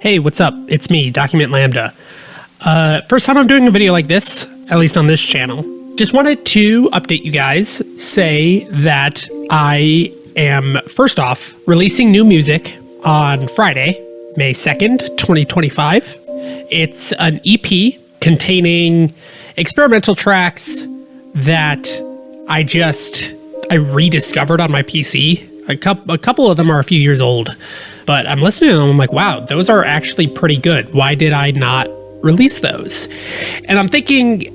Hey, what's up? It's me, Document Lambda. First time I'm doing a video like this, at least on this channel. Just wanted to update you guys, say that I am, first off, releasing new music on Friday, May 2nd, 2025. It's an EP containing experimental tracks that I rediscovered on my PC. A couple of them are a few years old, but I'm listening to them. I'm like, wow, those are actually pretty good. Why did I not release those? And I'm thinking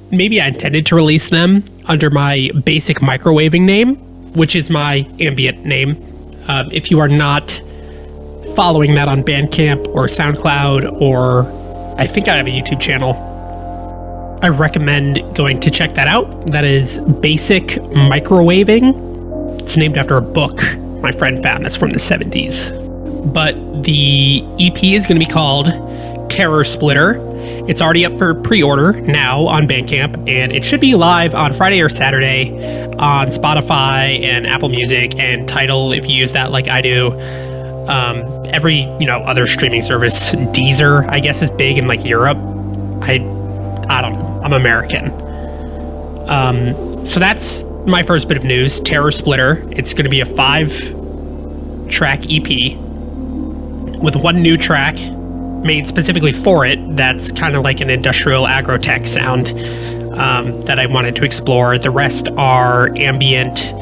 maybe I intended to release them under my basic microwaving name, which is my ambient name. If you are not following that on Bandcamp or SoundCloud, or I think I have a YouTube channel, I recommend going to check that out. That is Basic Microwaving. It's named after a book my friend found that's from the 70s. But the EP is going to be called Terror Splitter. It's already up for pre-order now on Bandcamp, and it should be live on Friday or Saturday on Spotify and Apple Music and Tidal if you use that like I do. Every other streaming service. Deezer, I guess, is big in like Europe. I don't know. I'm American. So that's my first bit of news. Terror Splitter. It's going to be a 5-track EP with one new track made specifically for it. That's kind of like an industrial agro-tech sound that I wanted to explore. The rest are ambient,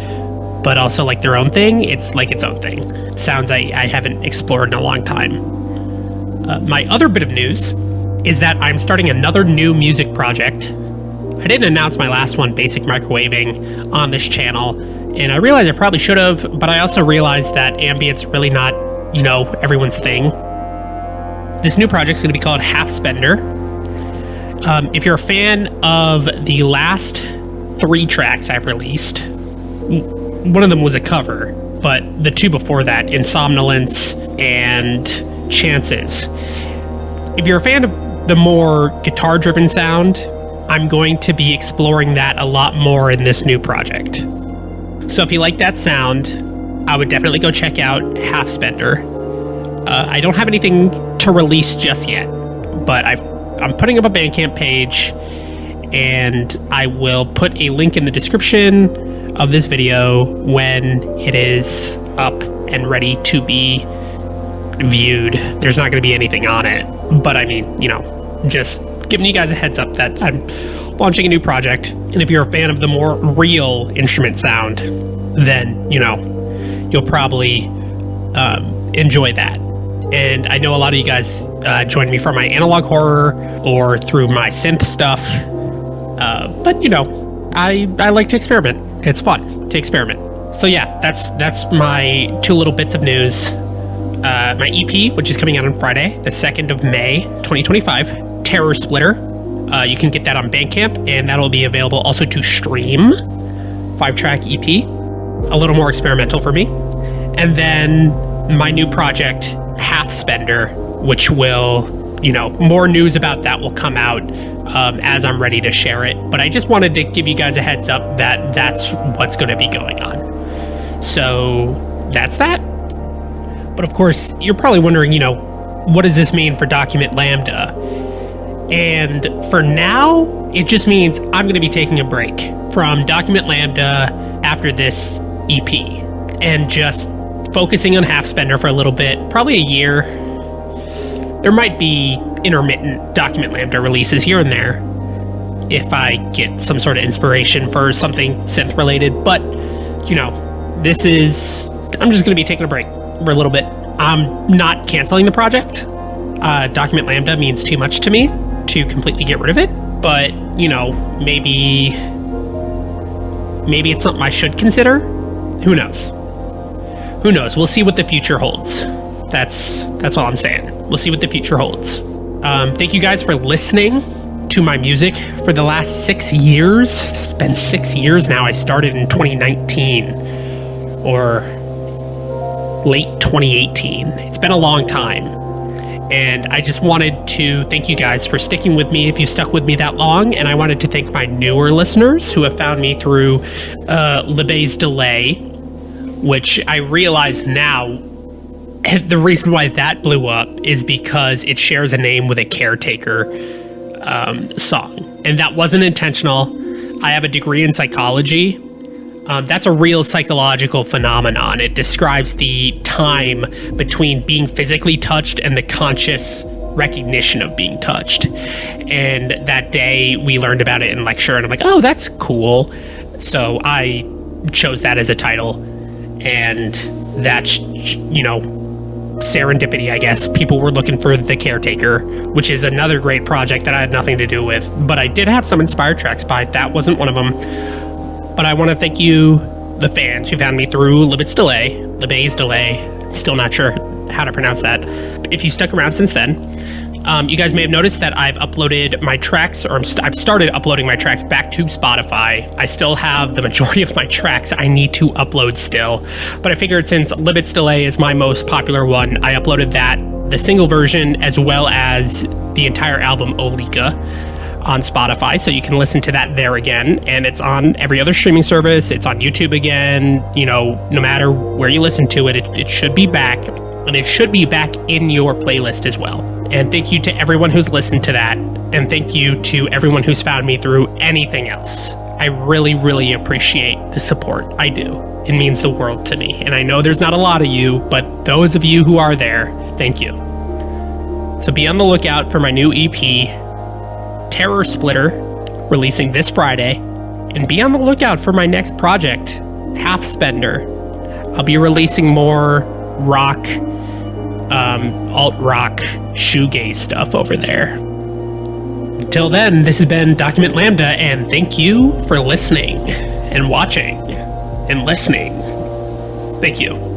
but also like their own thing. It's like its own thing. Sounds I haven't explored in a long time. My other bit of news is that I'm starting another new music project. I didn't announce my last one, Basic Microwaving, on this channel, and I realized I probably should have, but I also realized that ambient's really not, everyone's thing. This new project's going to be called Half Spender. If you're a fan of the last 3 tracks I've released, one of them was a cover, but the 2 before that, Insomnolence and Chances. If you're a fan of the more guitar-driven sound, I'm going to be exploring that a lot more in this new project. So if you like that sound, I would definitely go check out Half Spender. I don't have anything to release just yet, but I'm putting up a Bandcamp page, and I will put a link in the description of this video when it is up and ready to be viewed. There's not going to be anything on it, but I mean, just giving you guys a heads up that I'm launching a new project. And if you're a fan of the more real instrument sound, then, you'll probably enjoy that. And I know a lot of you guys joined me for my analog horror or through my synth stuff. But, I like to experiment. It's fun to experiment. So yeah, that's my 2 little bits of news. My EP, which is coming out on Friday, the 2nd of May, 2025. Terror Splitter. You can get that on Bandcamp, and that'll be available also to stream. 5-track EP, a little more experimental for me. And then my new project, Half Spender, which will, more news about that will come out as I'm ready to share it. But I just wanted to give you guys a heads up that that's what's going to be going on. So that's that. But of course, you're probably wondering, what does this mean for Document Lambda? And for now, it just means I'm going to be taking a break from Document Lambda after this EP and just focusing on Half Spender for a little bit, probably a year. There might be intermittent Document Lambda releases here and there if I get some sort of inspiration for something synth related. But, I'm just going to be taking a break for a little bit. I'm not canceling the project. Document Lambda means too much to me to completely get rid of it, but maybe it's something I should consider. Who knows? We'll see what the future holds. That's all I'm saying. We'll see what the future holds. Thank you guys for listening to my music for the last 6 years. It's been 6 years now. I started in 2019 or late 2018. It's been a long time. And I just wanted to thank you guys for sticking with me if you stuck with me that long. And I wanted to thank my newer listeners who have found me through Libé's Delay, which I realize now the reason why that blew up is because it shares a name with a Caretaker song. And that wasn't intentional. I have a degree in psychology. That's a real psychological phenomenon. It describes the time between being physically touched and the conscious recognition of being touched. And that day we learned about it in lecture, and I'm like, oh, that's cool. So I chose that as a title, and that's, serendipity, I guess. People were looking for The Caretaker, which is another great project that I had nothing to do with, but I did have some inspired tracks by it. That wasn't one of them. But I want to thank you, the fans, who found me through Libet's Delay. Still not sure how to pronounce that. If you stuck around since then, you guys may have noticed that I've uploaded my tracks, or I've started uploading my tracks back to Spotify. I still have the majority of my tracks I need to upload still, but I figured since Libet's Delay is my most popular one, I uploaded that, the single version, as well as the entire album Olika on Spotify, so you can listen to that there again. And it's on every other streaming service. It's on YouTube again. No matter where you listen to it, it should be back, and it should be back in your playlist as well. And thank you to everyone who's listened to that, and thank you to everyone who's found me through anything else. I really, really appreciate the support. I do. It means the world to me. And I know there's not a lot of you, but those of you who are there, thank you. So be on the lookout for my new EP, Terror Splitter, releasing this Friday, and be on the lookout for my next project, Half Spender. I'll be releasing more rock, alt-rock, shoegaze stuff over there. Until then, this has been Document Lambda, and thank you for listening and watching and listening. Thank you.